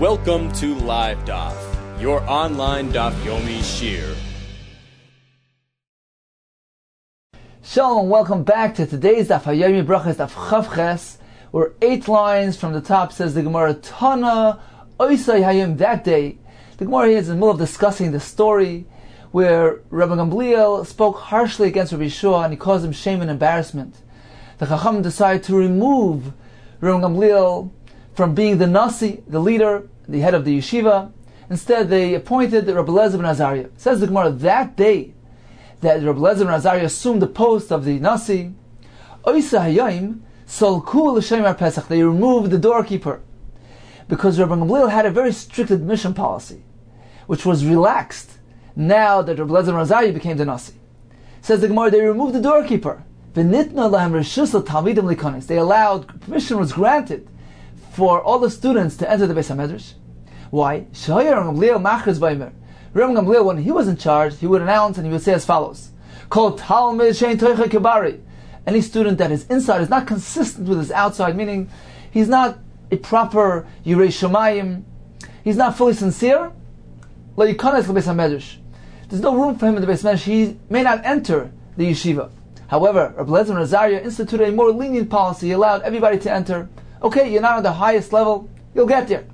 Welcome to Live Daf, your online Daf Yomi shir. Shalom, welcome back to today's Daf Yomi Brachos Daf Chavches, where 8 lines from the top says the Gemara Tana Oisai Hayim. That day, the Gemara here is in the middle of discussing the story where Rabbi Gamliel spoke harshly against Rabbi Yeshua and he caused him shame and embarrassment. The Chacham decided to remove Rabbi Gamliel from being the Nasi, the leader, the head of the yeshiva. Instead, they appointed Rabbi Eliezer ben Azariah. Says the Gemara, that day that Rabbi Eliezer ben Azariah assumed the post of the Nasi, Oisa Hayim Solku l'Shem Pesach. They removed the doorkeeper because Rabbi Gamliel had a very strict admission policy, which was relaxed now that Rabbi Eliezer ben Azariah became the Nasi. Says the Gemara, they removed the doorkeeper. They allowed, permission was granted for all the students to enter the Beis HaMedrash. Why? Rabbi Gamliel, when he was in charge, he would announce and he would say as follows: any student that is inside is not consistent with his outside, meaning he's not a proper Yirei Shamayim, he's not fully sincere, there's no room for him in the Beis HaMedrash, he may not enter the yeshiva. However, Rabbi Eliezer ben Azariah instituted a more lenient policy. He allowed everybody to enter. Okay, you're not on the highest level, you'll get there.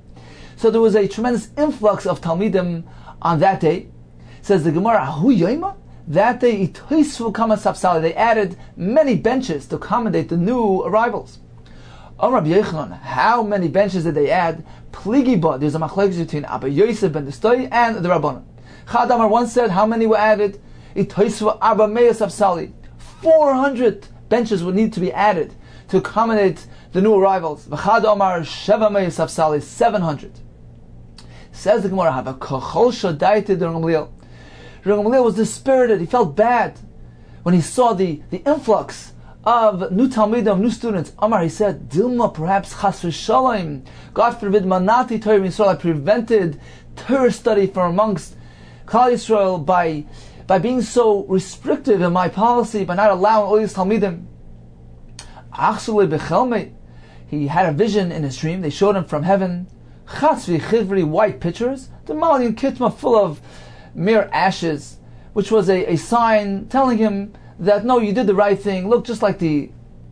So there was a tremendous influx of Talmidim on that day. Says the Gemara, that day they added many benches to accommodate the new arrivals. How many benches did they add? Pligiba, there's a machlokes between Abba Yosef ben Destoy and the Rabbanan. Chadamar once said, how many were added? 400 benches would need to be added to accommodate the new arrivals. 700. Says the Gemara, Rabbi Gamliel was dispirited. He felt bad when he saw the influx of new Talmidim, of new students. Amar, he said, Dilma, perhaps Chas v'Shalom, God forbid, Manati Torah Yisrael, I prevented Torah study from amongst Klal Yisrael by being so restrictive in my policy, by not allowing all these Talmidim. He had a vision in his dream. They showed him from heaven white pitchers, the Malian kitma full of mere ashes, which was a sign telling him that no, you did the right thing. Look, just like the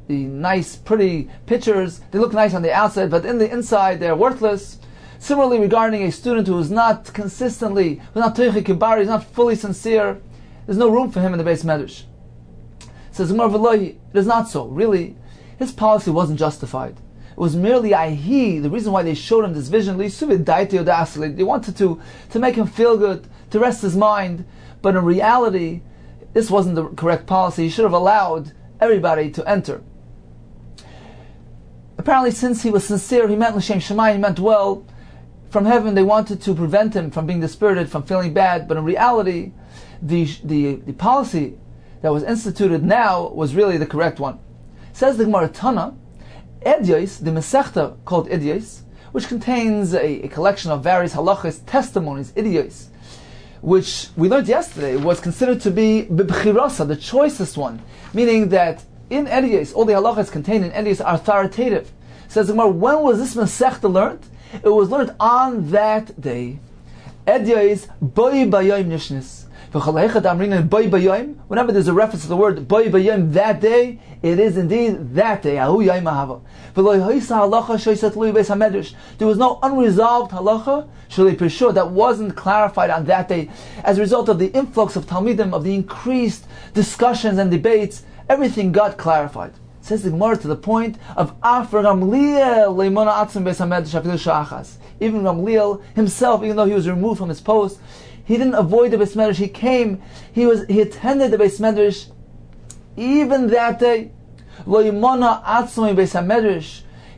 nice, pretty pitchers, they look nice on the outside, but in the inside they're worthless. Similarly, regarding a student who is not consistently, who's not teichi kibari, he's not fully sincere, there's no room for him in the Beis HaMedrash. Says it is not so. Really, his policy wasn't justified. It was merely the reason why they showed him this vision. They wanted to make him feel good, to rest his mind, but in reality, this wasn't the correct policy. He should have allowed everybody to enter. Apparently, since he was sincere, he meant l'shem shamayim, he meant well. From heaven, they wanted to prevent him from being dispirited, from feeling bad, but in reality, the policy that was instituted now was really the correct one. Says the Gemara Tana, Edyos, the Masechta called Edyos, which contains a collection of various halachas, testimonies, Edyos, which we learned yesterday was considered to be B'bchirasa, the choicest one, meaning that in Edyos, all the halachas contained in Edyos are authoritative. Says the Gemara, when was this Masechta learned? It was learned on that day. Edyos, Boi Bayom Nishnis. Whenever there's a reference to the word Boi Bayom, that day, it is indeed that day. There was no unresolved halacha that wasn't clarified on that day. As a result of the influx of Talmidim, of the increased discussions and debates, everything got clarified. It says the Gemara to the point of even Gamliel himself, even though he was removed from his post, he didn't avoid the Beis HaMedrash. He came, he attended the Beis HaMedrash even that day.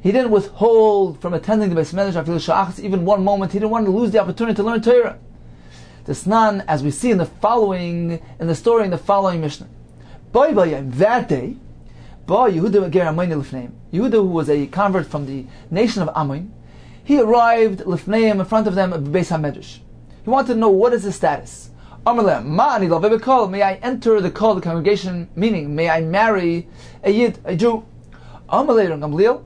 He didn't withhold from attending the Beis HaMedrash even one moment. He didn't want to lose the opportunity to learn Torah. This nan, as we see in the following Mishnah. That day, Yehuda, who was a convert from the nation of Ammon, he arrived lifneim in front of them at Beis HaMedrash. He wanted to know what is his status. May I enter the congregation, meaning may I marry a Yid, a Jew? You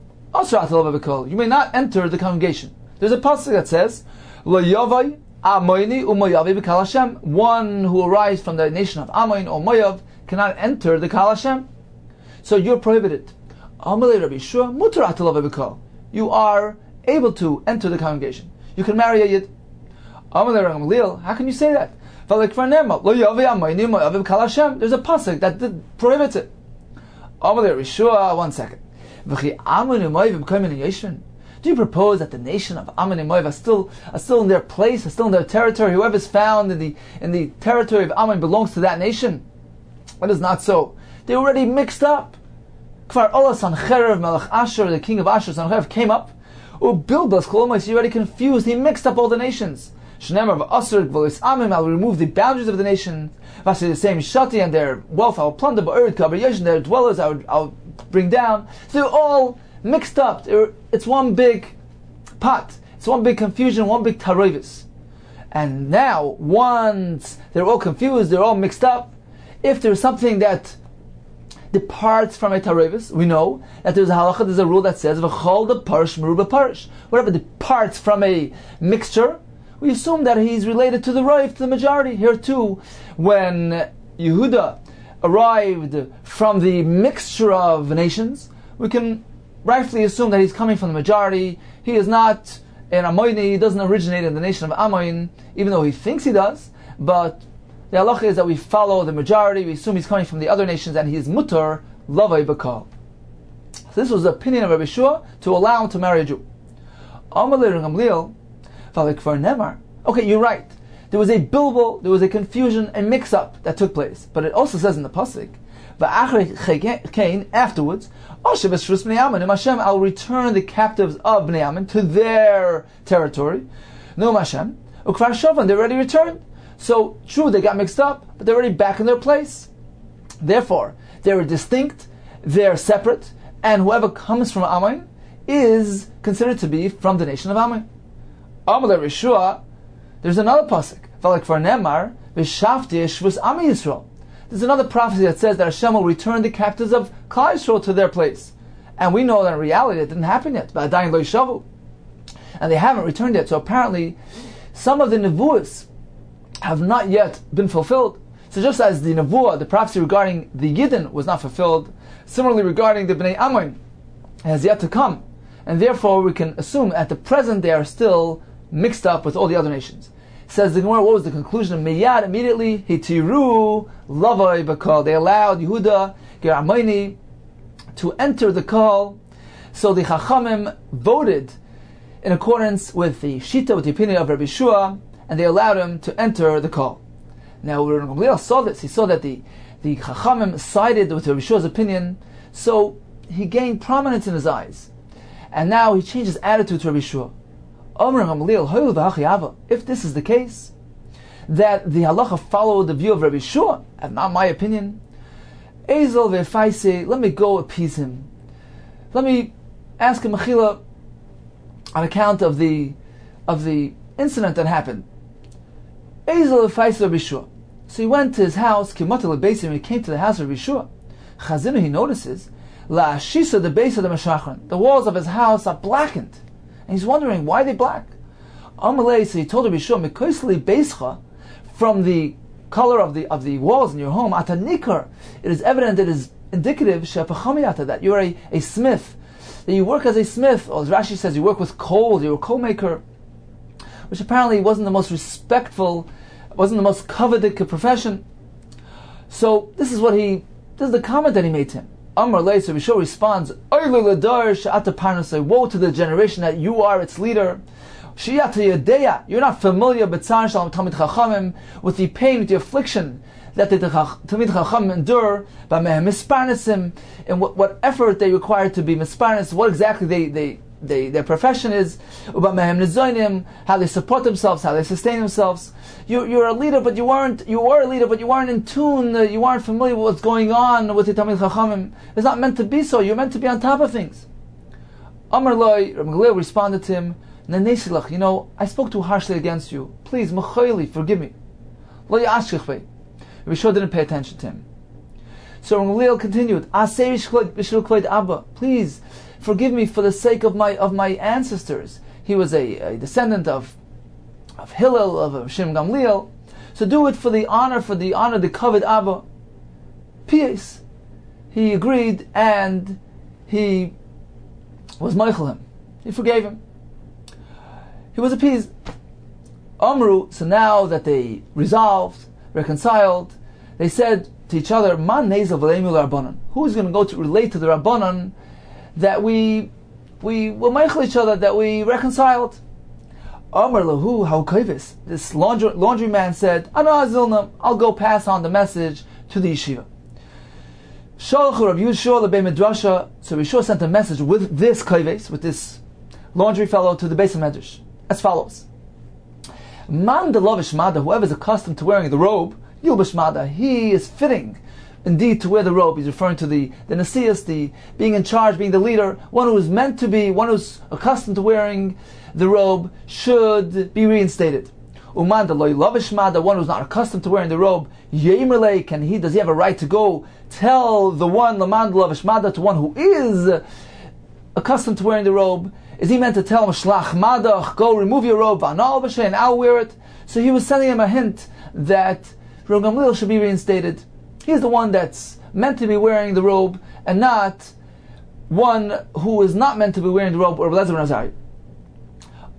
may not enter the congregation. There's a pasuk that says, Lo yavai Amoini u'Moyavi b'Kal Hashem. One who arrives from the nation of Amoin or Moyav cannot enter the Kal Hashem. So you're prohibited. Amalei Rabbi Shua mutar atalav b'Kal. You are able to enter the congregation. You can marry a Yid. Amalei Rabbi Gamliel, how can you say that? There's a pasuk that prohibits it. Amalei Rabbi Shua, 1 second. Do you propose that the nation of Ammon and Moav are still in their place, are still in their territory? Whoever is found in the territory of Ammon belongs to that nation? That is not so. They already mixed up. Kfar Ola Sancherev Melech Asher, the king of Asher, Sancherev, came up. Ubilbas Kolomos, he already confused. He mixed up all the nations. Shnemer of Asher Gvolis Ammon, I'll remove the boundaries of the nation. Vasi the same Shati and their wealth I'll plunder, but Erid Kabar Yeshin, their dwellers I'll bring down. So they're all mixed up. It's one big pot. It's one big confusion, one big taroivis. And now, once they're all confused, they're all mixed up, if there's something that departs from a taroivis, we know that there's a halacha, there's a rule that says, V'chol the parish meruba parish. Whatever departs from a mixture, we assume that he's related to the Rav, to the majority. Here too, when Yehuda arrived from the mixture of nations, we can rightfully assume that he's coming from the majority. He is not an Amoini, he doesn't originate in the nation of Amoin, even though he thinks he does. But the halacha is that we follow the majority, we assume he's coming from the other nations, and he is mutar lavai bakal. So this was the opinion of Rabbi Shua to allow him to marry a Jew. Okay, you're right. There was a bilbul, there was a confusion, a mix-up that took place. But it also says in the pasuk, afterwards, I'll return the captives of Bnei Ammon to their territory. No Hashem. Ukvar Shovan, they already returned. So true, they got mixed up, but they're already back in their place. Therefore, they're distinct, they're separate, and whoever comes from Ammon is considered to be from the nation of Ammon. Amalei Rishua, there's another pasuk. There's another prophecy that says that Hashem will return the captives of Klal Yisrael to their place. And we know that in reality it didn't happen yet. But Adayin lo yishavu. And they haven't returned yet. So apparently some of the nevuahs have not yet been fulfilled. So just as the nevuah, the prophecy regarding the Yidden was not fulfilled, similarly regarding the Bnei Ammon has yet to come. And therefore we can assume at the present they are still mixed up with all the other nations. Says the Gemara, what was the conclusion? Miyad, immediately, hitiru lavai bakal. They allowed Yehuda, Ger Amoini, to enter the Kal. So the Chachamim voted in accordance with the Shita, with the opinion of Rabbi Shua, and they allowed him to enter the Kal. Now, when Gamliel saw this, he saw that the Chachamim sided with Rabbi Shua's opinion, so he gained prominence in his eyes. And now he changed his attitude to Rabbi Shua. If this is the case, that the halacha followed the view of Rabbi Shua, and not my opinion, let me go appease him. Let me ask him mechila on account of the incident that happened. Rabbi Shua. So he went to his house, he came to the house of Rabbi Shua. Chazinu, he notices, la shisa the base of the meshachron. The walls of his house are blackened. And he's wondering, why are they black? Amalei, so he told Rabbi Shua, Mekoisli Beischa, from the color of the walls in your home, Atanikar, it is evident, it is indicative, Shepachamiata, that you're a smith, that you work as a smith, or as Rashi says, you work with coal, you're a coal maker, which apparently wasn't the most respectful, wasn't the most coveted profession. So this is the comment that he made to him. Amar Lei, so Rabbi Shua responds, woe to the generation that you are its leader. You're not familiar with the pain, with the affliction that the Talmid Chacham endure, and what effort they require to be misparnas, what exactly their profession is, how they support themselves, how they sustain themselves. You're a leader, but you were a leader, but you weren't in tune. You weren't familiar with what's going on with the Talmid Chachamim. It's not meant to be so. You're meant to be on top of things. Amar Loi, Rabbi Gamliel responded to him, I spoke too harshly against you. Please, Mechoili, forgive me. Lo ya'ashkichvei. Rabbi Shua didn't pay attention to him. So Rabbi Gamliel continued, Asei Abba, please forgive me for the sake of my ancestors. he was a descendant of Hillel, of Shem Gamliel. So do it for the honor, the Kavod Abba. Pies. He agreed, and he was Meichel him. He forgave him. He was appeased. Amru, so now that they resolved, reconciled, they said to each other, Man nezel v'leimu l'Rabbanan. Who is going to go to relate to the Rabbanan that we will Meichel each other, that we reconciled? Amar lahu haukavis. This laundryman said, Ana azilna, I'll go pass on the message to the yeshiva. Shalach Rav Yishua l'bei midrasha. So Yishua sent a message with this kaives, with this laundry fellow, to the base of medrash, as follows: Man delavish mada, whoever is accustomed to wearing the robe, yilbash mada, he is fitting indeed to wear the robe. He's referring to the nasias, the being in charge, being the leader. One who is meant to be, one who's accustomed to wearing the robe, should be reinstated. Uman deloy lavish mada, one who's not accustomed to wearing the robe, yemerle, does he have a right to go tell the one laman lavish mada, to one who is accustomed to wearing the robe? Is he meant to tell him, shlach madach, go remove your robe, and I'll wear it? So he was sending him a hint that Rav Gamliel should be reinstated. He's the one that's meant to be wearing the robe, and not one who is not meant to be wearing the robe, or Rabbi Nazari.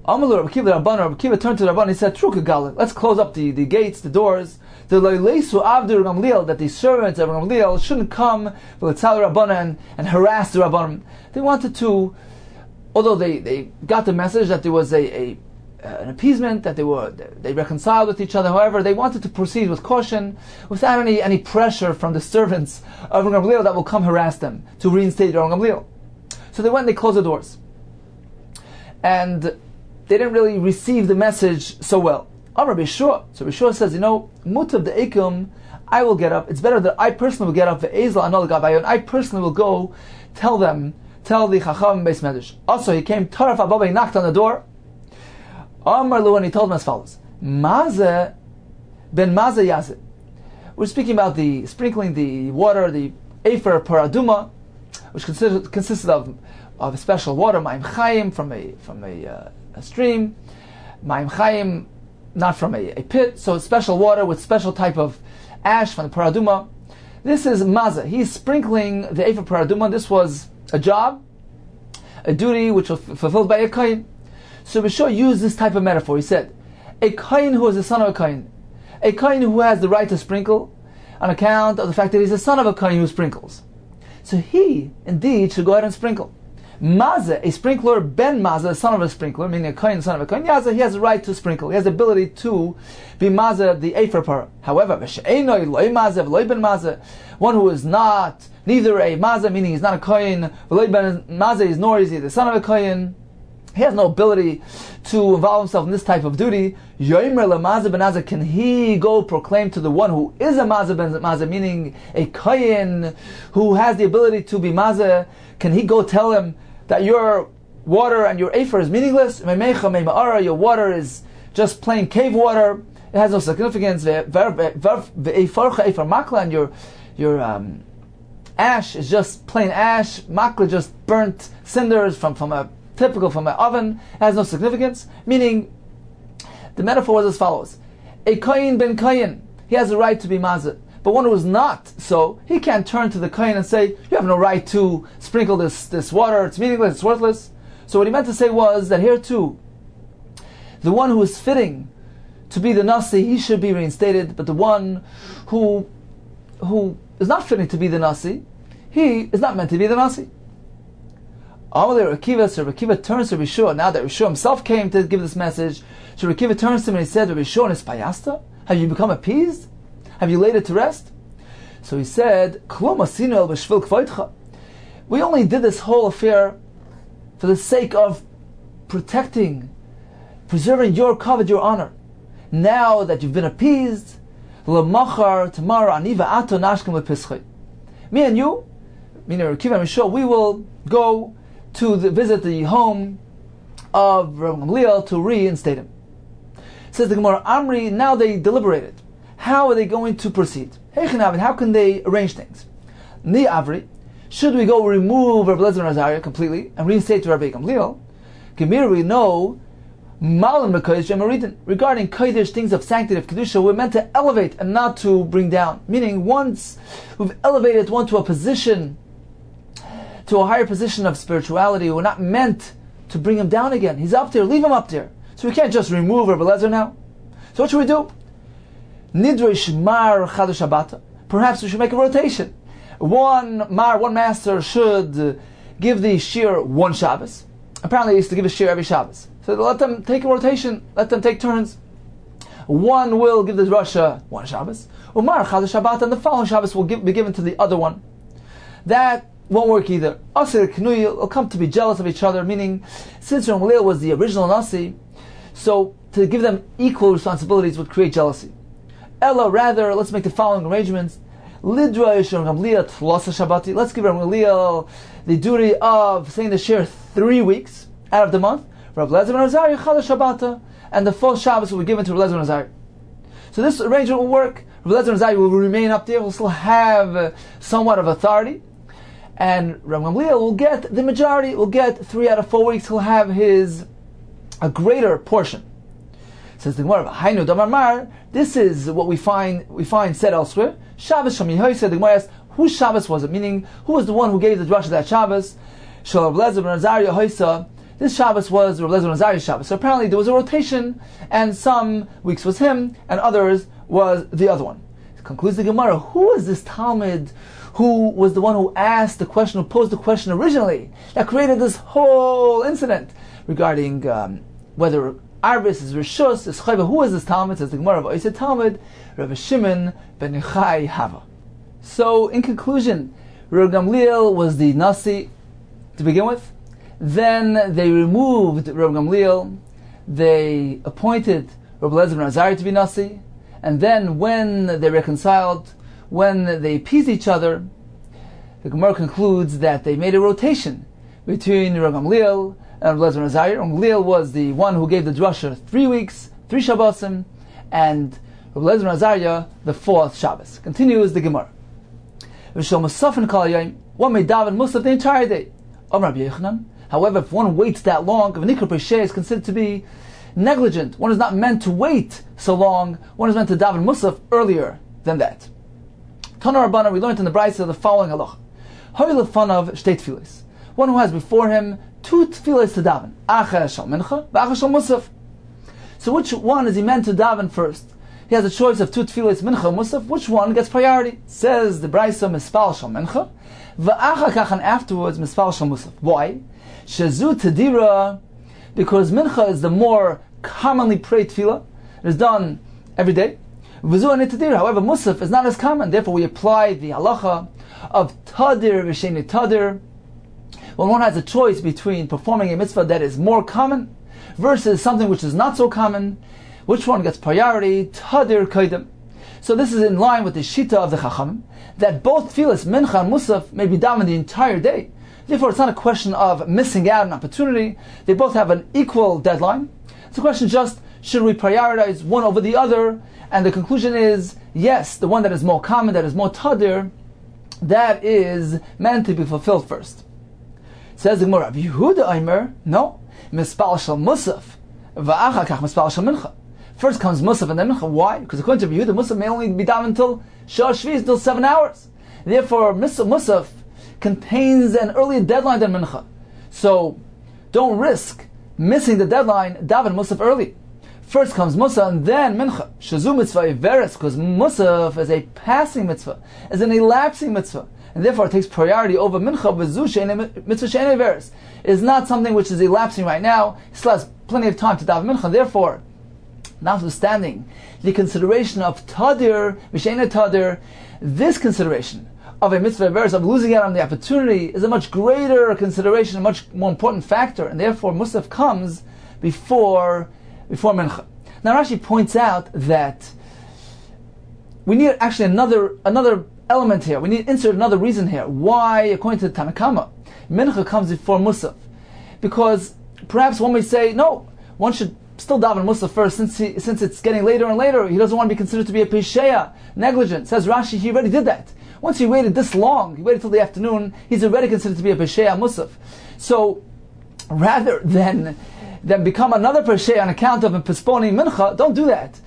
Amalu Rabbi Kiva turned to the Rabban and he said, Truka Galit, let's close up the gates, the doors. The Leileisu Avdu Gamliel, that the servants of Gamliel shouldn't come and harass the Rabbanim. They wanted to, although they got the message that there was an appeasement, that they reconciled with each other. However, they wanted to proceed with caution, without any pressure from the servants of Gamliel that will come harass them to reinstate Gamliel. So they went and they closed the doors, and they didn't really receive the message so well. Rabbi Yeshua. So Yeshua says, mutav the ekum, I will get up. It's better that I personally will get up. And I personally will go tell the Chacham Beis Medrash. Also, he came Taraf Abba, he knocked on the door. Amar Lu, and he told him as follows: Maze ben Maze Yazeh. We're speaking about the sprinkling the water, the Efer Paraduma, which consisted of a special water, Ma'im Chaim, from a stream, Ma'im Chaim, not from a pit, so special water with special type of ash from the Paraduma. This is Maza. He's sprinkling the Efer Paraduma. This was a job, a duty which was fulfilled by a Kain. So Bishor used this type of metaphor. He said, a Kain who is the son of a Kain who has the right to sprinkle on account of the fact that he's the son of a Kain who sprinkles. So he, indeed, should go ahead and sprinkle. Maza, a sprinkler, ben Maza, the son of a sprinkler, meaning a Kohen, son of a Kohen, Yaza, he has the right to sprinkle. He has the ability to be Maza, the Efer Parah. However, one who is not, neither a Maza, meaning he's not a Kohen, Maza, nor is he the son of a Kohen, he has no ability to involve himself in this type of duty. Can he go proclaim to the one who is a Maza ben Maza, meaning a Kohen who has the ability to be Maza? Can he go tell him that your water and your Efer is meaningless? Your water is just plain cave water. It has no significance. And your ash is just plain ash. Makla, just burnt cinders from an oven. It has no significance. Meaning, the metaphor was as follows: a Kohen ben Kohen, he has the right to be Mazah. But one who is not so, he can't turn to the Kohen and say, you have no right to sprinkle this water, it's meaningless, it's worthless. So what he meant to say was that here too, the one who is fitting to be the Nasi, he should be reinstated, but the one who is not fitting to be the Nasi, he is not meant to be the Nasi. Amalei Rekiva, so Rekiva turns to Rishua, now that Rishua himself came to give this message, so Rekiva turns to him and he said, Rishua, is payasta? Have you become appeased? Have you laid it to rest? So he said, we only did this whole affair for the sake of protecting, preserving your kavod, your honor. Now that you've been appeased, tomorrow, me and you, meaning Rekiva and Rishua, we will go to visit the home of Rav Gamliel to reinstate him. Says the Gemara, Amri, now they deliberated. How are they going to proceed? How can they arrange things? Ni Avri, should we go remove Rabbi Lezer and Azariah completely and reinstate to Rabbi Gamliel? Gemir, we know regarding Kodesh, things of sanctity of Kedusha, we're meant to elevate and not to bring down. Meaning, once we've elevated one to a position, to a higher position of spirituality, we're not meant to bring him down again. He's up there, leave him up there. So we can't just remove Rabbi Eliezer now. So what should we do? Nidrish mar chadash Shabbat. Perhaps we should make a rotation. One master should give the shir one Shabbos. Apparently he used to give a shir every Shabbos. So let them take a rotation, let them take turns. One will give the drasha one Shabbos. Umar chadash Shabbat, and the following Shabbos will be given to the other one. That won't work either. Asir Knuyi will come to be jealous of each other, meaning since Ram Gamliel was the original Nasi, so to give them equal responsibilities would create jealousy. Ella, rather, let's make the following arrangements. Lidrash Ram Gamliel Tlosa Shabbati. Let's give Ram Gamliel the duty of saying the shir 3 weeks out of the month. Rav Eliezer ben Azariah Chadash Shabbata, and the full Shabbos will be given to Rav Eliezer ben Azariah. So this arrangement will work. Rav Eliezer ben Azariah will remain up there, will still have somewhat of authority, and Rav Gamliel will get the majority, will get 3 out of 4 weeks, he'll have a greater portion. Says the Gemara, Hainu Damar Mar, this is what we find said elsewhere. Shabbos Sham Yehoy, said the Gemara asks, whose Shabbos was it? Meaning, who was the one who gave the drasha that Shabbos? Shal Rav Eliezer ben Azariah Hoysa, this Shabbos was Rav Eliezer ben Azariah's Shabbos. So apparently there was a rotation, and some weeks was him, and others was the other one. Concludes the Gemara, who is this Talmud who was the one who asked the question, who posed the question originally, that created this whole incident regarding whether Arbis is Rishus, is Chayva? Who is this Talmud? Says the Gemara of Oisei Talmud, Rav Shimon ben Yochai Hava. So, in conclusion, Rav Gamliel was the Nasi to begin with. Then they removed Rav Gamliel. They appointed Rav Eliezer ben Azariah to be Nasi. And then, when they reconciled, when they appeased each other, the Gemara concludes that they made a rotation between Rav Gamliel and Rav Eliezer ben Azariah. Rav Gamliel was the one who gave the drasha 3 weeks, 3 Shabbosim, and Rav Eliezer ben Azariah the 4th Shabbos. Continues the Gemara. One may daven musaf the entire day. However, if one waits that long, if Nikra Peshe is considered to be negligent, one is not meant to wait so long, one is meant to daven musaf earlier than that. Tana Rabbana, we learned in the Brachos the following halach. Hoylefanav shtei tefillos. One who has before him 2 tefillos to daven. Achar shal mincha, v'achar shal musaf. So which one is he meant to daven first? He has a choice of 2 tefillos, mincha, musaf. Which one gets priority? Says the Brachos, mispal shal mincha, v'achar kachan afterwards mispal shal musaf. Why? Shezu tedira, because mincha is the more commonly prayed tefillah. It is done every day. However, musaf is not as common. Therefore, we apply the halacha of tadir v'sheni tadir. When one has a choice between performing a mitzvah that is more common versus something which is not so common, which one gets priority? Tadir kaidem. So this is in line with the shita of the Chachamim, that both tefillas, mincha and musaf, may be davened the entire day. Therefore, it's not a question of missing out an opportunity. They both have an equal deadline. It's a question just, should we prioritize one over the other? And the conclusion is, yes, the one that is more common, that is more tadir, that is meant to be fulfilled first. Says the Gemara, Yehuda Aimer, no, mispal shal musaf, va'achar kach mispal shal mincha. First comes musaf and then mincha. Why? Because according to Yehuda, musaf may only be done until shah shviz, until 7 hours. Therefore, musaf contains an earlier deadline than mincha. So, don't risk missing the deadline, daven musaf early. First comes Musaf and then Mincha. Shazu mitzvah iveres, because Musaf is a passing mitzvah, is an elapsing mitzvah, and therefore it takes priority over Mincha. Mitzvah she'en iveres is not something which is elapsing right now. He still has plenty of time to daven Mincha. Therefore, notwithstanding the consideration of Tadir, Mishein Tadir, this consideration of a mitzvah iveres, of losing out on the opportunity, is a much greater consideration, a much more important factor, and therefore Musaf comes before Mincha. Now Rashi points out that we need actually another element here. We need to insert another reason here. Why, according to Tanakama, Mincha comes before Musaf? Because perhaps one may say, no, one should still daven Musaf first, since it's getting later and later. He doesn't want to be considered to be a Pesheya, negligent. Says Rashi, he already did that. Once he waited this long, he waited till the afternoon, he's already considered to be a Pesheya Musaf. So rather than become another Pesheya on account of postponing Mincha, don't do that.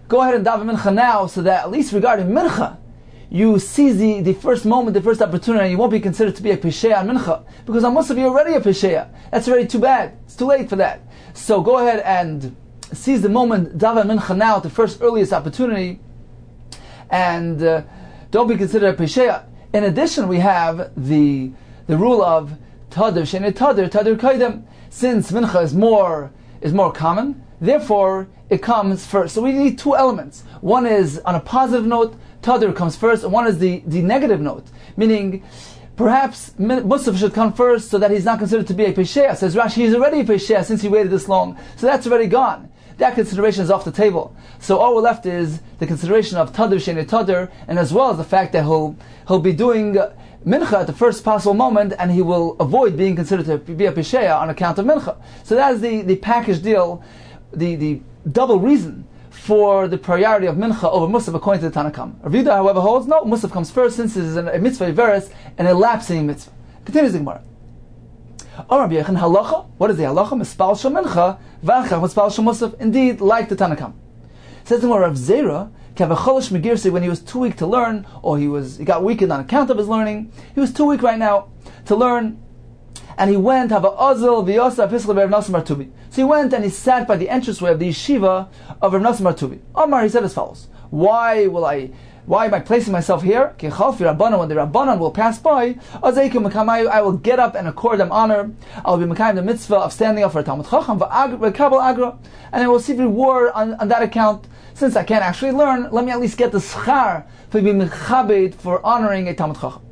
Go ahead and daven Mincha now, so that at least regarding Mincha, you seize the first moment, the first opportunity, and you won't be considered to be a Pesheya on Mincha. Because on Musaf, you're already a Pesheya. That's already too bad. It's too late for that. So go ahead and seize the moment, daven Mincha now at the first earliest opportunity, and don't be considered a Pesheya. In addition, we have the rule of Tadir Shene Tadir Kaidem. Since Mincha is more common, therefore it comes first. So we need two elements. One is on a positive note, Tadir comes first, and one is the negative note, meaning perhaps Musaf should come first so that he's not considered to be a Pesheya. Says Rashi, he's already a Pesheya since he waited this long, so that's already gone. That consideration is off the table. So all we're left is the consideration of Tadir Shene Tadir, and as well as the fact that he'll be doing Mincha at the first possible moment, and he will avoid being considered to be a Pesheya on account of Mincha. So that is the package deal, the double reason for the priority of Mincha over Musaf according to the Tanakam. Rav Yehuda, however, holds no, Musaf comes first since it is a mitzvah veris and a lapsing mitzvah. Continues the Gemara. What is the halacha? Mispal shel Mincha, v'achach mispal shel Musaf. Indeed, like the Tanakam. Says the Gemara, Rav Zera, when he was too weak to learn, or he got weakened on account of his learning, he was too weak right now to learn, and he went, so he went and he sat by the entranceway of the yeshiva of Rav Nosson Bar Tuvi. Omar, he said as follows, why am I placing myself here? When the Rabbanan will pass by, I will get up and accord them honor. I will be Mekayim the mitzvah of standing up for a Talmud Chacham, and I will receive reward on that account. Since I can't actually learn, let me at least get the schar for being mechabed for honoring a Talmud Chacham.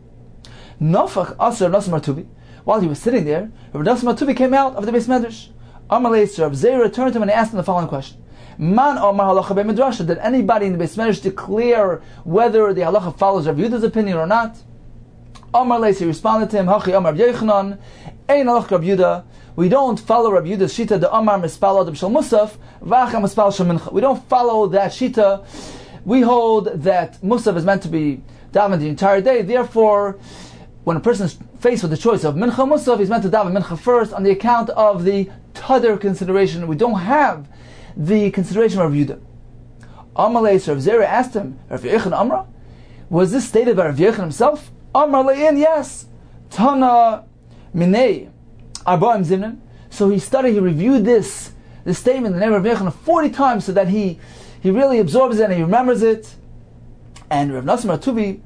Nofach Aser Nosson Bar Tuvi. While he was sitting there, Rav Nosson Bar Tuvi came out of the Beis Medrash. Amalei Rav Zera turned to him and asked him the following question: Man Omar halacha be'midrasha? Did anybody in the Beis Medrash declare whether the halacha follows Rav Yehuda's opinion or not? Amalei, he responded to him, Hachi Omar Rav Yochanan, Ein halacha Rav Yehuda. We don't follow Rav Yehuda's shita, the Omar mispal adam shel Musaf, v'acham mispal shel Mincha. We don't follow that shita. We hold that Musaf is meant to be davened the entire day. Therefore, when a person is faced with the choice of Mincha Musaf, he's meant to daven Mincha first on the account of the Tadir consideration. We don't have the consideration of Rav Yehuda. Amalei, Rav Zera asked him, Rav Yochanan Amra? Was this stated by Rav Yochanan himself? Amar le'in, yes. Tana minei. So he reviewed this statement, the name of Rav Yochanan, 40 times, so that he really absorbs it and he remembers it. And Rav Nosson Bar Tuvi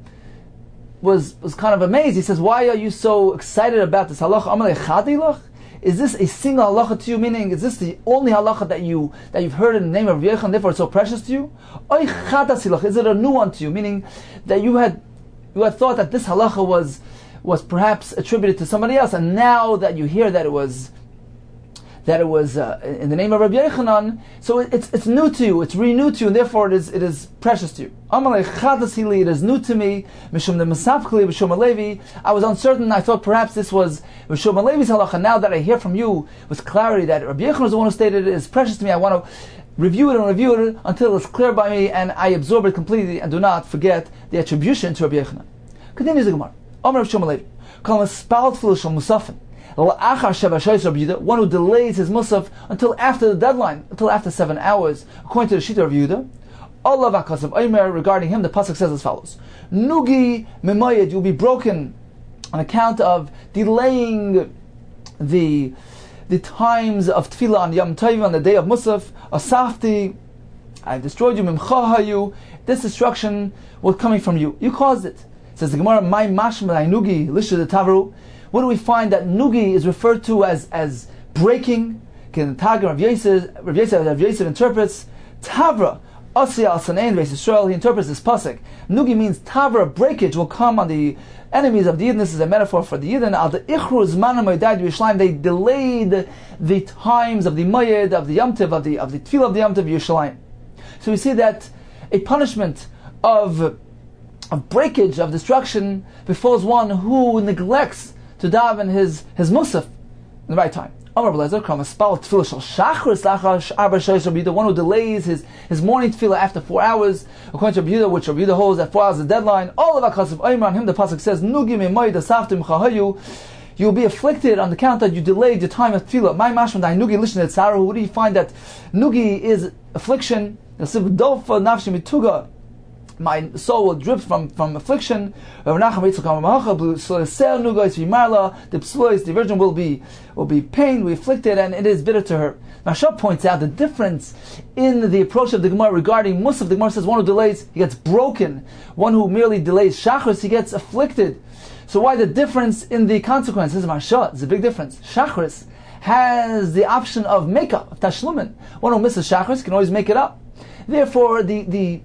was kind of amazed. He says, why are you so excited about this halacha? Amalei chadilach? Is this a single halacha to you? Meaning, is this the only halacha that you've heard in the name of Rav Yochanan, therefore it's so precious to you? Oy chadasilach? Is it a new one to you? Meaning that you had thought that this halacha was perhaps attributed to somebody else, and now that you hear that it was in the name of Rabbi Yochanan, so it's new to you, it's renewed to you, and therefore it is precious to you. It is new to me. I was uncertain. I thought perhaps this was Mishum Levi's halacha. Now that I hear from you with clarity that Rabbi Yochanan is the one who stated it is precious to me, I want to review it until it's clear by me and I absorb it completely and do not forget the attribution to Rabbi Yochanan. Continues the Gemara. One who delays his musaf until after the deadline, until after 7 hours, according to the Shita of Yehuda. Regarding him, the pasuk says as follows: Nugi memayed, you'll be broken on account of delaying the times of tefillah on Yom Tov, on the day of musaf. Asafti, I destroyed you. Mimcha, this destruction was coming from you. You caused it. Says the Gemara, my mashma nugi lisha the tavru. What do we find that nugi is referred to as breaking? Rav Yosef interprets tavra. Asiya al Sanain Beis Yisrael. He interprets this pasuk. Nugi means tavra, breakage will come on the enemies of the Yidden. This is a metaphor for the Yidden. Al the ichru zmanam moedad Yerushalayim. They delayed the times of the moed of the Yom Tov of the tefillah of the Yom Tov Yerushalayim. So we see that a punishment of breakage, of destruction, befalls one who neglects to daven his musaf in the right time. The one who delays his morning tefillah after 4 hours, according to Rabbi Yehuda, which Rabbi Yehuda holds at 4 hours is the deadline. All of Akasav Ayman, him the pasuk says, You will be afflicted on the count that you delayed the time of tefillah. My mashman dai nugi lishna etzaru. Where do you find that nugi is affliction? My soul will drip from affliction. The virgin will be pained, will be afflicted, and it is bitter to her. Mashab points out the difference in the approach of the Gemara regarding Musaf. The Gemara says one who delays, he gets broken. One who merely delays Shachris, he gets afflicted. So why the difference in the consequences? Mashab, it's a big difference. Shachris has the option of makeup, of tashlumin. One who misses Shachris can always make it up. Therefore, the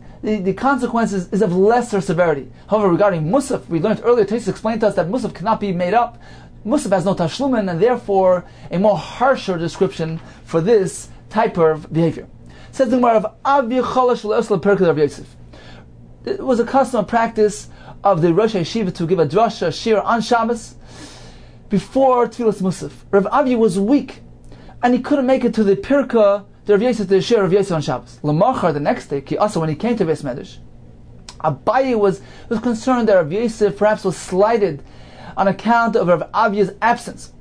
consequences is of lesser severity. However, regarding Musaf, we learned earlier, Tais explained to us that Musaf cannot be made up. Musaf has no tashlumin, and therefore a more harsher description for this type of behavior. Says the Gemara of Avi Chalash Le'osla Perkel of Yosef. It was a custom, a practice of the Rosh Yeshiva to give a drasha, shir on Shabbos before Tfilas Musaf. Rav Avi was weak, and he couldn't make it to the Pirka, the Rav Yosef, the shir of Yosef on Shabbos. Lamachar, the next day, also when he came to Beis Medrash, Abaye was concerned that Rav Yosef perhaps was slighted on account of Rav Avi's absence.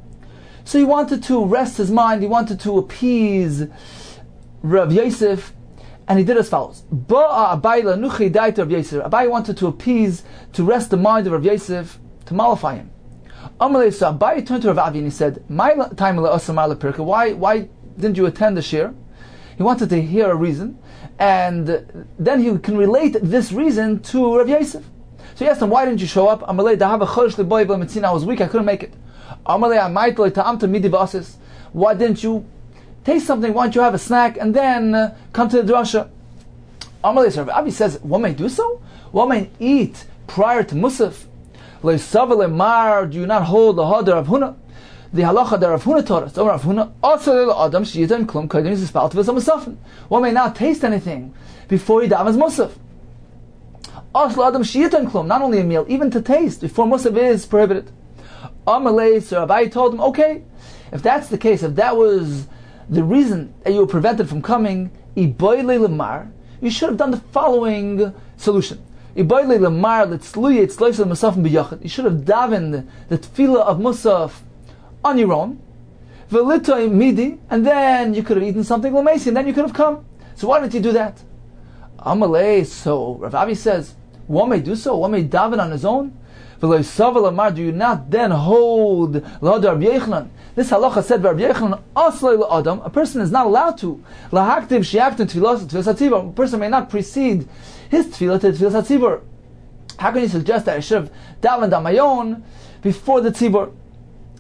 So he wanted to rest his mind, he wanted to appease Rav Yosef, and he did as follows. Abaye wanted to appease, to rest the mind of Rav Yosef, to mollify him. So Abaye turned to Rav Avi and he said, why didn't you attend the shir? He wanted to hear a reason, and then he can relate this reason to Rav Yosef. So he asked him, why didn't you show up? I was weak, I couldn't make it. Why didn't you taste something? Why don't you have a snack and then come to the drasha? Rav Avi says, one may do so? One may eat prior to Musaf. Do you not hold the Hadar of Huna? The halacha that Rav Huna taught us. One may not taste anything before he davens Musaf. Not only a meal, even to taste before Musaf is prohibited. So Rabbi told him, okay, if that's the case, if that was the reason that you were prevented from coming, you should have done the following solution. You should have davened the tefillah of Musaf on your own, and then you could have eaten something lamesi, and then you could have come. So why didn't you do that? So Rav Avi says, one may do so, one may daven on his own. Do you not then hold L'Hadar Rabbi Yochanan? This halacha said by Rabbi Yochanan, a person is not allowed to. A person may not precede his tefillah to tefillah tzibur. How can you suggest that I should have davened on my own before the tzibur?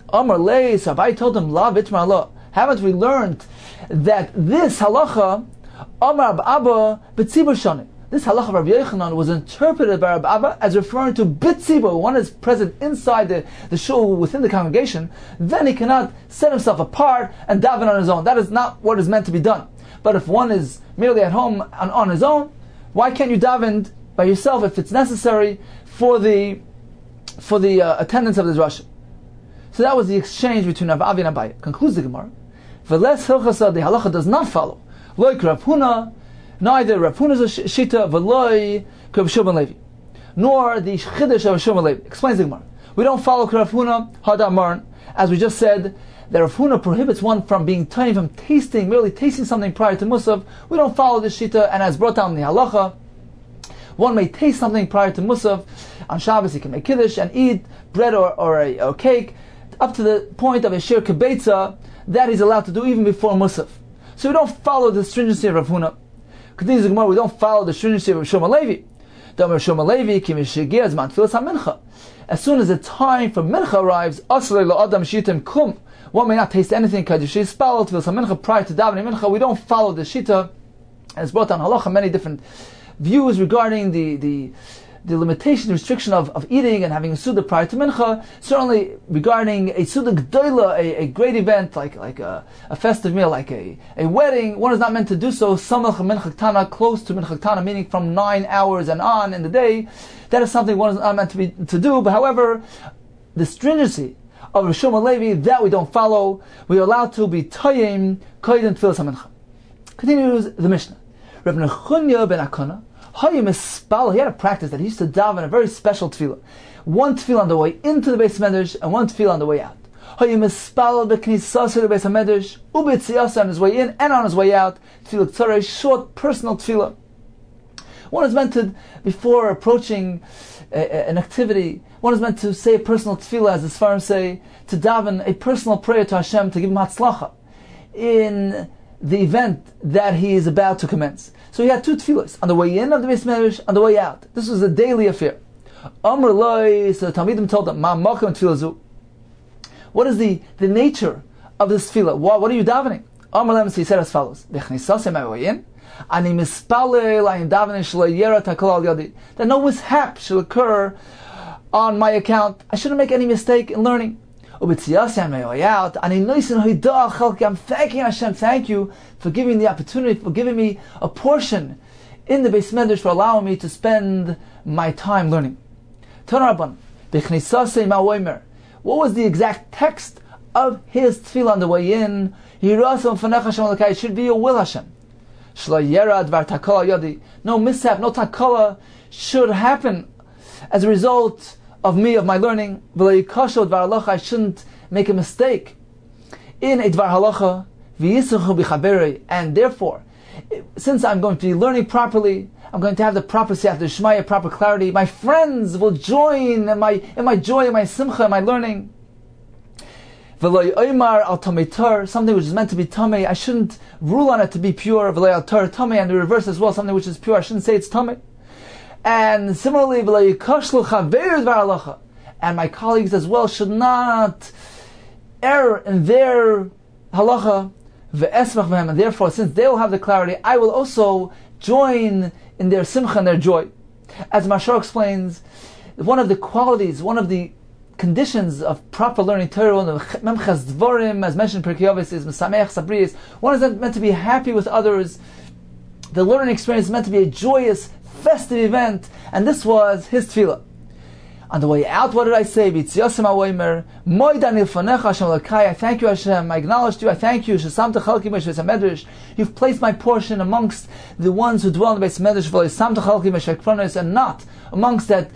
Amar lei, so I told him, la v'itmar Allah. Haven't we learned that this halacha, Amar Abba b'tzibur shani? This halacha of Rabbi Yochanan was interpreted by Rabbi Abba as referring to b'tzibur. One is present inside the shul within the congregation, then he cannot set himself apart and daven on his own. That is not what is meant to be done. But if one is merely at home and on his own, why can't you daven by yourself if it's necessary for the attendance of the drasha? So that was the exchange between Rav Avi and Abaye. Concludes the Gemara. V'les hilchasa, the halacha does not follow. Loik Rav Huna, neither Rav Huna's shita, v'loi Rav Shimon Levi, nor the chiddush of Rav Shimon Levi. Explains the Gemara. We don't follow Rav Huna Hadar Marn, as we just said, that Rav Huna prohibits one from being tiny, from merely tasting something prior to Musaf. We don't follow this shita, and as brought down in the halacha, one may taste something prior to Musaf. On Shabbos he can make kiddush and eat bread or cake, up to the point of a shir kibetza, that he's allowed to do even before Musaf. So we don't follow the stringency of Rav Huna. Continues the Gemara, we don't follow the stringency of Rav Shimon Levi. As soon as the time for mincha arrives, one may not taste anything prior to davening mincha. We don't follow the shita. And it's brought down halacha many different views regarding the limitation, the restriction of eating and having a suda prior to mincha. Certainly regarding a suda g'dola, a great event like a festive meal, like a wedding, one is not meant to do so. Samach mincha ktana, close to mincha ktana, meaning from 9 hours and on in the day. That is something one is not meant to do. But however, the stringency of Rav Shimon Levi, that we don't follow. We are allowed to be tayim koydem tfilas hamincha. Continues the Mishnah. Rav Nechunya ben Akana, he had a practice that he used to daven a very special tefillah. One tefillah on the way into the Beis Medrash and one tefillah on the way out. He mispal b'knisasa to Beis Hamedrash, u'b'tziyasa on his way in and on his way out. Tefillah tzara, short personal tefillah. One is meant to, before approaching an activity, one is meant to say a personal tefillah, as the Sfarim say, to daven a personal prayer to Hashem to give him hatzlacha in the event that he is about to commence. So he had two tefillahs, on the way in of the Beis Medrash, on the way out. This was a daily affair. Amr Loi, so the Talmidim told him, Ma Makam Tefillah Zu. What is the nature of this tefillah? What are you davening? Amr Lem, so he said as follows, B'chnisasem, on my way in, Ani mispalel, I am davening shelo yera takol al yadi, that no mishap shall occur on my account. I shouldn't make any mistake in learning. I'm thanking Hashem, thank you for giving me the opportunity, for giving me a portion in the Beis Medrash, for allowing me to spend my time learning. What was the exact text of his tefillah on the way in? It should be your will, Hashem. No mishap, no takala should happen as a result of me, of my learning. I shouldn't make a mistake in a dvar halacha, and therefore, since I'm going to be learning properly, I'm going to have the proper siyata d'shmaya, proper clarity. My friends will join in my joy, in my simcha, in my learning. Something which is meant to be tamei, I shouldn't rule on it to be pure. And the reverse as well, something which is pure, I shouldn't say it's tamei. And similarly, and my colleagues as well should not err in their halacha, and therefore, since they will have the clarity, I will also join in their simcha and their joy. As Mashar explains, one of the qualities, one of the conditions of proper learning Torah, memchas dvorim, as mentioned in Pirkei Avos, is mesameach sabriyos. One is meant to be happy with others. The learning experience is meant to be a joyous, festive event, and this was his tefillah. On the way out, what did I say? I thank you, Hashem. I acknowledge you. I thank you. You've placed my portion amongst the ones who dwell in the Beis Medrash, and not amongst that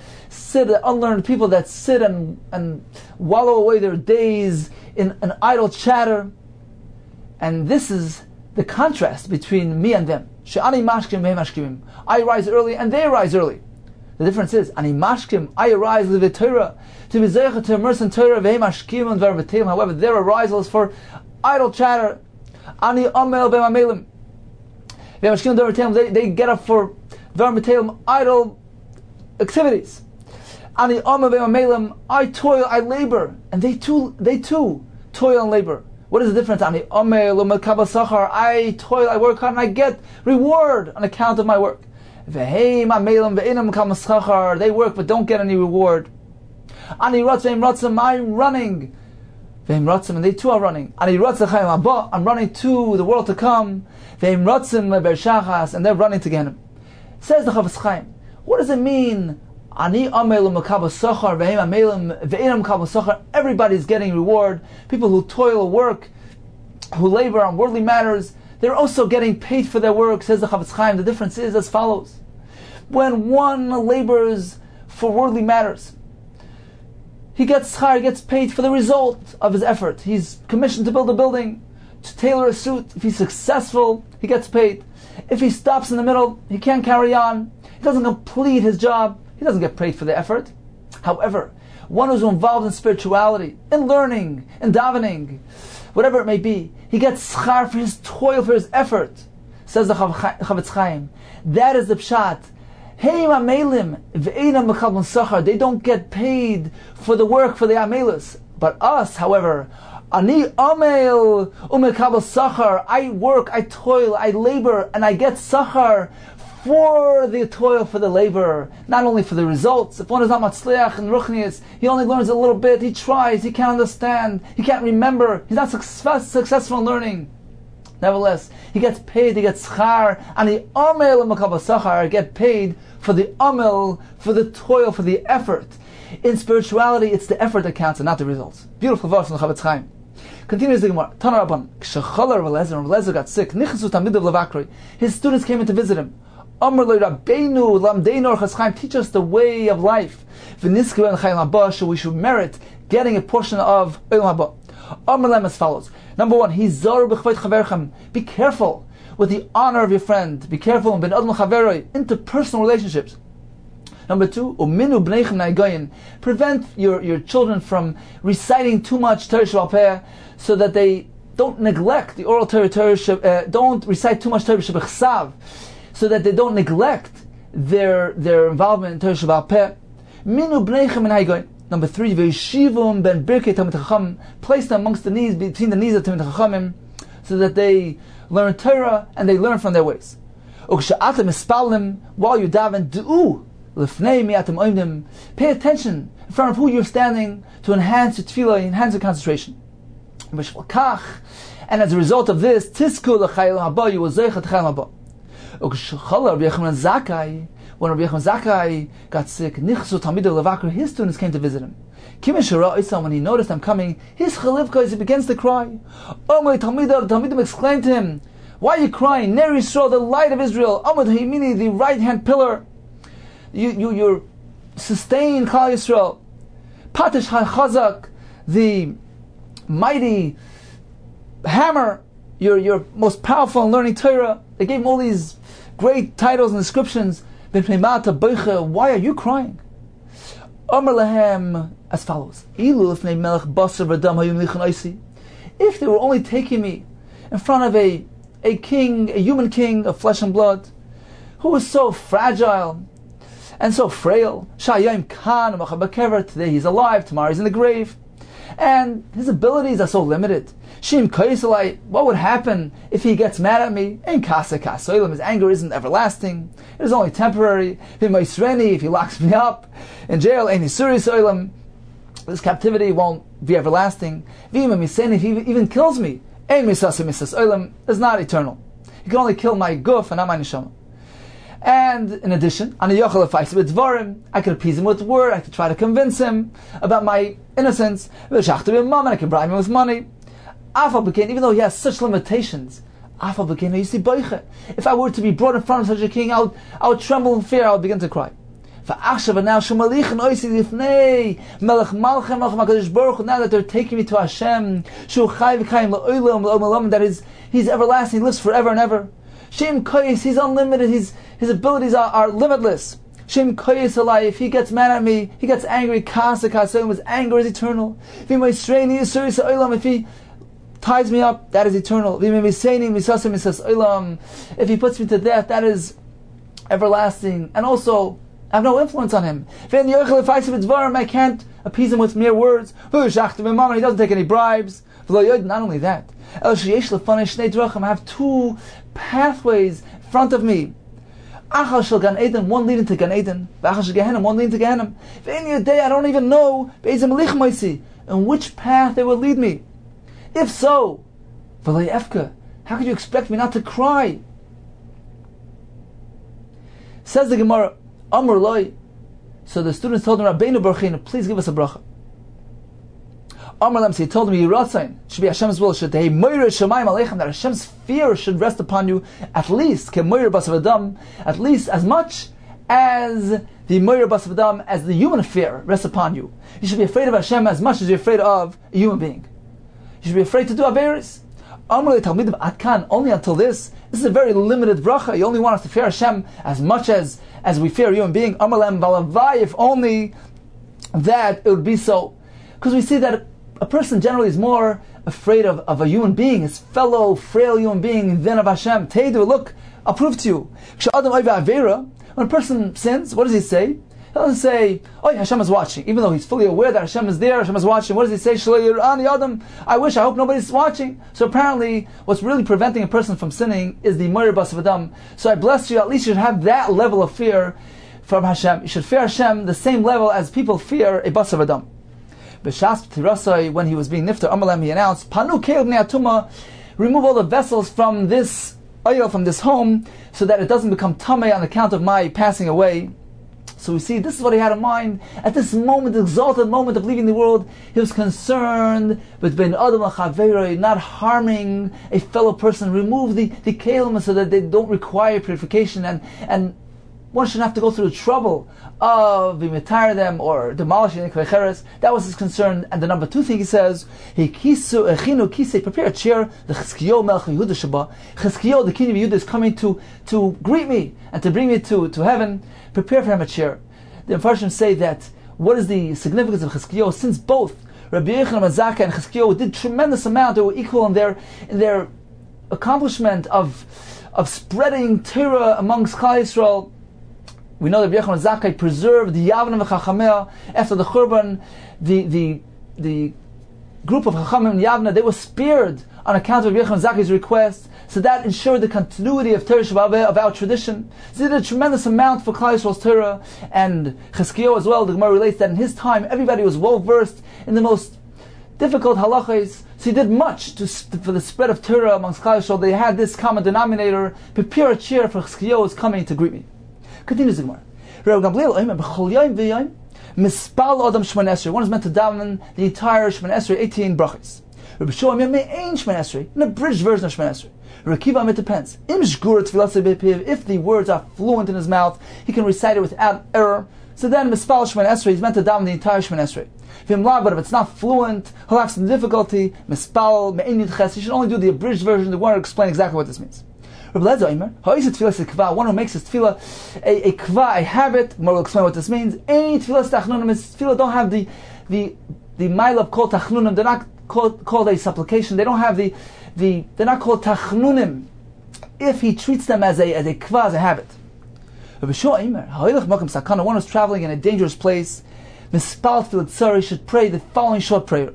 unlearned people that sit and wallow away their days in an idle chatter. And this is the contrast between me and them. I rise early and they rise early. The difference is, Ani mashkim, I arise live Torah, to be zeicha to immerse in Torah, vehem mashkim and verbatim. However, their arisal is for idle chatter. Ani amel b'mamelim, vehem mashkim and verbatim. They get up for verbatim idle activities. Ani amel b'mamelim, I toil, I labor, and they too toil and labor. What is the difference? Ani amel u'mekabel sachar, I toil, I work hard, and I get reward on account of my work. They work but don't get any reward. I'm running. And they too are running. I'm running to the world to come. And they're running to Gehenna. Says the Chafetz Chaim, what does it mean? Everybody's getting reward. People who toil, work, who labor on worldly matters, they're also getting paid for their work. Says the Chafetz Chaim, the difference is as follows. When one labors for worldly matters, he gets paid for the result of his effort. He's commissioned to build a building, to tailor a suit. If he's successful, he gets paid. If he stops in the middle, he can't carry on. He doesn't complete his job. He doesn't get paid for the effort. However, one who's involved in spirituality, in learning, in davening, whatever it may be, he gets schar for his toil, for his effort. Says the Chafetz Chaim, that is the pshat. They don't get paid for the work, for the amelis. But us, however, Ani amel umekabel sachar, I work, I toil, I labor, and I get sachar for the toil, for the labor, not only for the results. If one is not matzliach and ruchnius, he only learns a little bit, he tries, he can't understand, he can't remember, he's not successful in learning. Nevertheless, he gets paid, he gets schar, and the amel umekabel sachar, get paid for the amel, for the toil, for the effort. In spirituality, it's the effort that counts and not the results. Beautiful verse from the Chafetz Chaim. Continues the Gemara. Tana Rabban, K'shechalar Reb got sick. Nichsu Tamidav Levakroi. His students came in to visit him. Amr lo Rabbeinu Lamdeinu Chafetz Chaim, teach us the way of life. V'niskeu en Chayim Haba, so we should merit getting a portion of Olam Haba. Amar lem as follows. Number one, Hizar b'chvayt chaverchem. Be careful with the honor of your friend. Be careful in ben adam chaveroi, interpersonal relationships. Number two, uminu bneichem naigoyin. Prevent your children from reciting too much Torah Sheba'al Peh, so that they don't neglect the oral Torah. Don't recite too much Torah Shebechsav, so that they don't neglect their involvement in Torah Sheba'al Peh. Minu bneichem naigoyin. Number three, v'yishivum ben birkei Talmid Chacham. Place them amongst the knees, between the knees of Talmid Chachamim, so that they learn Torah and they learn from their ways. Uksha'atem ispalim, while you daven, du'u lefnei mi'atem oimdim. Pay attention in front of who you're standing to enhance your tefillah, enhance your concentration. And as a result of this, tisku l'chayil haba, you will zeichat chayil haba. Uksha'chala Rabbi Yochanan Zakkai. When Rabbi Yochanan Zakkai got sick, nichsu talmidav levakar, his students came to visit him. When he noticed them coming, his chalivka, he begins to cry. Omay talmidav exclaimed to him, "Why are you crying? Ner Yisrael, the light of Israel. Amad ha'yimini, the right hand pillar. You're sustained Klal Yisrael. Patish ha'chazak, the mighty hammer. You're most powerful in learning Torah." They gave him all these great titles and descriptions. Why are you crying? Amar lahem as follows: if they were only taking me in front of a king, a human king of flesh and blood, who was so fragile and so frail. Today he's alive, tomorrow he's in the grave, and his abilities are so limited. What would happen if he gets mad at me? His anger isn't everlasting. It is only temporary. If he locks me up in jail, this captivity won't be everlasting. If he even kills me, it's not eternal. He can only kill my guf and not my neshama. And in addition, I could appease him with word, I could try to convince him about my innocence, and I could bribe him with money. Even though he has such limitations, if I were to be brought in front of such a king, I would tremble in fear, I would begin to cry. Now that they're taking me to Hashem, that is, He's everlasting, He lives forever and ever. He's unlimited, His abilities are limitless. If he gets mad at me, he gets angry, his anger is eternal. If he ties me up, that is eternal. If he puts me to death, that is everlasting. And also, I have no influence on him. I can't appease him with mere words. He doesn't take any bribes. Not only that, I have two pathways in front of me. One leading to Gan Eden, one leading to Gehenna. I don't even know in which path they will lead me. If so, how could you expect me not to cry? Says the Gemara, Amr Loi. So the students told him, Rabbeinu Baruchinu, please give us a bracha. Amr Lem, so he told him, Yiratzain, should be Hashem's will, that Hashem's fear should rest upon you, at least, at least as much as the Moira Basav Adam, as the human fear rests upon you. You should be afraid of Hashem as much as you're afraid of a human being. You should be afraid to do Averis. Only until this is a very limited bracha. You only want us to fear Hashem as much as we fear a human being. If only that it would be so. Because we see that a person generally is more afraid of a human being, his fellow frail human being, than of Hashem. Teidu, look, I'll prove to you. When a person sins, what does he say? He doesn't say, "Oh, Hashem is watching," even though he's fully aware that Hashem is there, Hashem is watching. What does he say? I hope nobody's watching. So apparently, what's really preventing a person from sinning is the Moira Basav Adam. So I bless you, at least you should have that level of fear from Hashem. You should fear Hashem the same level as people fear a Basav Adam. B'shas Tirasai, when he was being nifter, Amalem, he announced, Panu Keil Bnei Atuma, remove all the vessels from this oil, from this home, so that it doesn't become tamei on account of my passing away. So we see, this is what he had in mind. At this moment, the exalted moment of leaving the world, he was concerned with ben adam l'chaveroi, not harming a fellow person. Remove the kelim so that they don't require purification, and one shouldn't have to go through the trouble of retire them or demolishing the Kvecheres. That was his concern. And the number two thing he says, prepare a chair, the Chizkiyo Melech Yehuda Sheba. Chizkiyo, the king of Yehuda, is coming to greet me and to bring me to heaven. Prepare for him a chair. The Mepharshim say that what is the significance of Chizkiyo? Since both Rabbi Yochanan ben Zakkai and Chizkiyo did tremendous amount, they were equal in their accomplishment of spreading Torah amongst Klal Yisrael. We know that Rabbi Yochanan ben Zakkai preserved the Yavnim v'Chachamea after the Churban. The group of Chachamim and Yavna, they were spared on account of Rabbi Yochanan ben Zakkai's request. So that ensured the continuity of Torah Shabbat of our tradition. So he did a tremendous amount for Klal Yisrael's Torah, and Chizkiyo as well. The Gemara relates that in his time, everybody was well versed in the most difficult halachas. So he did much for the spread of Torah amongst Klal Yisrael. They had this common denominator: prepare a chair for Chizkiyo is coming to greet me. Continues the Gemara. Mispal Adam Shemon Esrei. One is meant to daven the entire Shemon Esrei, 18 brachos. Rabbi Shua Me'ain Shemon Esrei, an abridged version of Shemon Esrei. Rekiva, it depends. If the words are fluent in his mouth, he can recite it without error. So then, Mispal Shemon Esrei is meant to daven the entire Shemon Esrei. But if it's not fluent, he'll have some difficulty. Mispal Me'ain Yidches. He should only do the abridged version. The one to explain exactly what this means. Rabbi Lezer Omer, one who makes his tefillah a kva, a habit. More will explain what this means. Any tefillah tachnunim, his tefillah don't have the mile of kol tachnunim. They're not called a supplication. They don't have they're not called tachnunim if he treats them as a kva, as a habit. Rabbi Shua Omer, one who's traveling in a dangerous place, Mispal Tefillah Tzari should pray the following short prayer.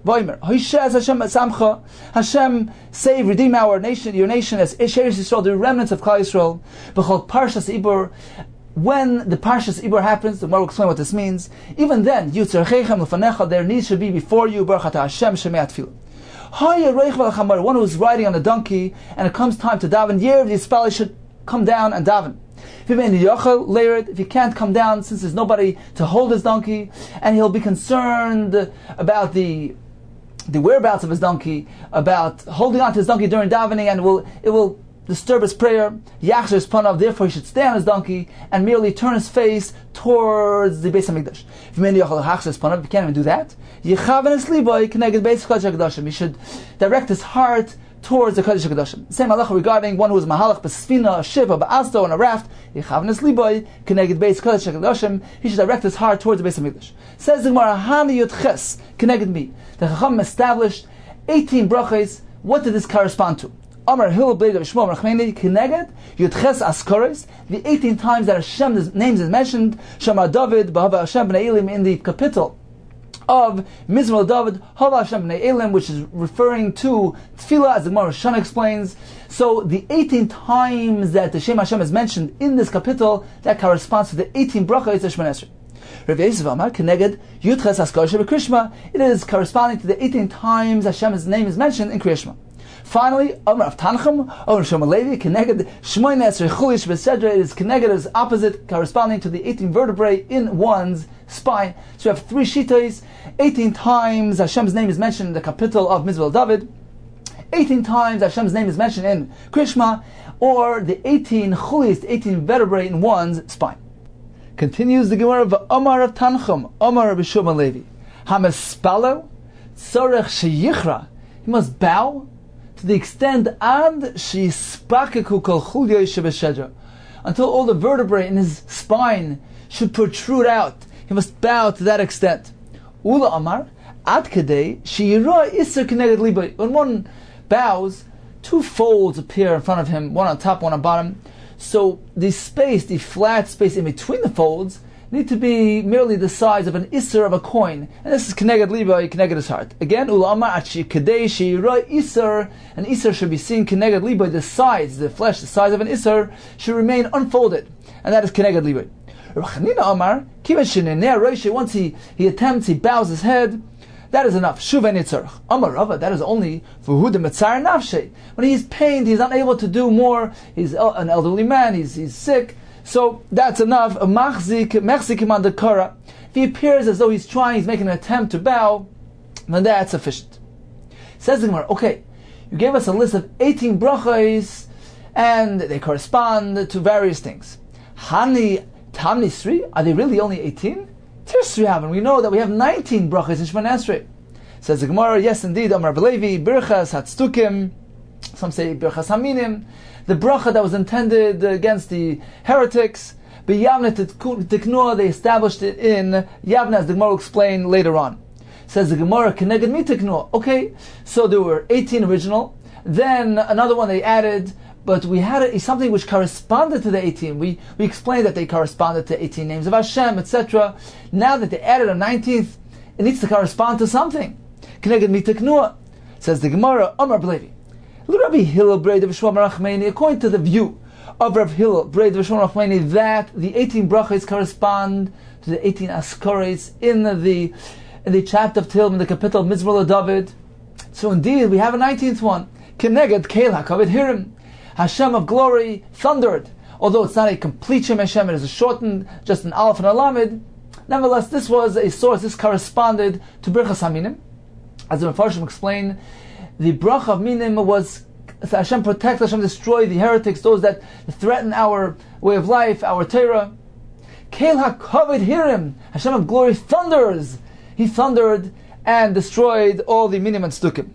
Hashem, save, redeem our nation, your nation, as Sheretz Yisrael, the remnants of Klal Yisrael. B'chol Parshas Ibor, when the Parshas Ibor happens, the more will explain what this means. Even then, Yitzarchechem Lefanecha, their needs should be before you. Baruch Atah Hashem Shemei Tefillah. One who is riding on a donkey, and it comes time to daven, Yerev Yispal should come down and daven. If he can't come down, since there's nobody to hold his donkey, and he'll be concerned about the whereabouts of his donkey, about holding on to his donkey during davening, and it will disturb his prayer. Yachzer his panav, therefore he should stay on his donkey and merely turn his face towards the Beis Hamikdash. If he can't even do that, he should direct his heart towards the Kodesh HaKadoshim. Same halacha regarding one who is mahalach b'sfina, a ship, a ba'asto, on a raft. Yechavenes liboy keneged beis Kodesh HaKadoshim. He should direct his heart towards the Beis Hamikdash. Says the Gemara, Hani Yotches keneged me. The Chacham established 18 brachos. What did this correspond to? Amar Hillel Blade of Shmuel Rachmeni keneged Yotches Askores. The 18 times that Hashem's name is mentioned. Shamar David Bahava Hashem b'nei Elim in the capital of Mizmor David, Hava Hashem b'nei Elim, which is referring to Tefillah, as the Gemara Shana explains. So the 18 times that the Shem Hashem is mentioned in this capital, that corresponds to the 18 brachos of Shemon Esrei. Rav Yosef Amar Keneged Yudches Haskar Shebekriya. It is corresponding to the 18 times Hashem's name is mentioned in Kriya Shema. Finally, Amar of Tanchum, Amar Shlomo Levi, Keneged Shmoyne Esrei Chulish Besedra. It is Keneged as opposite, corresponding to the 18 vertebrae in one's spine. So we have 3 shitos. 18 times Hashem's name is mentioned in the capital of Mizmor David. 18 times Hashem's name is mentioned in Krishma, or the 18 chulis, the 18 vertebrae in one's spine. Continues the Gemara of Amar of Tanchum, Amar of Shlomo Levi. Hamespalel tzorech sheyichra. He must bow to the extent ad sheispakeku kol chulyo shebeshedra, until all the vertebrae in his spine should protrude out. He must bow to that extent. Ula Amar ad kedei sheyira iser keneged libay. When one bows, 2 folds appear in front of him, one on top, one on bottom. So the space, the flat space in between the folds, need to be merely the size of an iser of a coin. And this is keneged libay, keneged his heart. Again, Ula Amar ad kedei sheyira iser, an iser should be seen keneged libay, the sides, the flesh, the size of an iser should remain unfolded, and that is keneged libay. Rachanina Amar, once he attempts, he bows his head, that is enough. Shuven Yitzarch. Amar Rava, that is only for Huda Metzar Nafshe. When he's pained, he's unable to do more, he's an elderly man, he's sick, so that's enough. If he appears as though he's trying, he's making an attempt to bow, then that's sufficient. Says the Gemara, okay, you gave us a list of 18 brachos, and they correspond to various things. Hani Tamnisri, are they really only 18? Tirsri happen. We know that we have 19 brachos in Shemona Esrei. Says the Gemara, yes indeed, Amar Belevi, Birchas Hatztukim, some say Birchas Haminim, the bracha that was intended against the heretics, B'Yavne Tiknua, they established it in Yavne, as the Gemara will explain later on. Says the Gemara, Keneged Mi Tiknua. Okay, so there were 18 original, then another one they added, but we had something which corresponded to the 18. We explained that they corresponded to 18 names of Hashem, etc. Now that they added a 19th, it needs to correspond to something. Keneged Mi Tiknua. Says the Gemara, Amar Belevi. Rabbi Hillel Breid of Shmuel Rachmeni, according to the view of Rav Hillel Breid of Shmuel Rachmeni, that the 18 brachos correspond to the 18 askores in the chapter of Tehillim, in the capital of Mizmor David. So indeed, we have a 19th one. Keneged Keil HaKavod Hirim. Hashem of glory thundered. Although it's not a complete Shem Hashem, it is a shortened, just an Aleph and a Lamed. Nevertheless, this was a source, this corresponded to Birchas Haminim. As the Mefarshim explain, the bracha of Minim was Hashem protect, Hashem destroy the heretics, those that threaten our way of life, our Torah. Keil HaKavod Hirim. Hashem of glory thunders. He thundered and destroyed all the Minim and Stukim.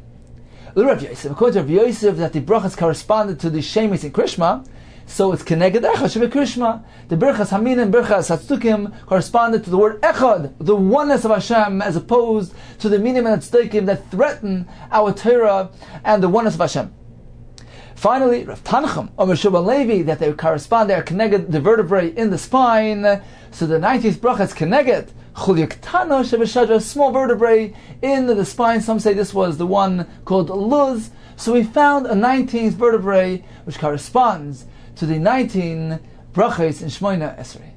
Rav Yosef, according to Rav Yosef, that the brachas corresponded to the Shemis in Krishma, so it's Keneged Echad Shebe Krishma. The Birchas Haminim, Birchas Hatzukim corresponded to the word Echad, the oneness of Hashem, as opposed to the Minim and Tzdikim that threaten our Torah and the oneness of Hashem. Finally, Rav Tanchum, Omer Shubal Levi, that they correspond, they are Keneged, the vertebrae in the spine. So the 19th bracha is Keneged Chulyaktano Shebeshadra, small vertebrae in the spine. Some say this was the one called Luz. So we found a 19th vertebrae which corresponds to the 19 brachos in Shemona Esrei.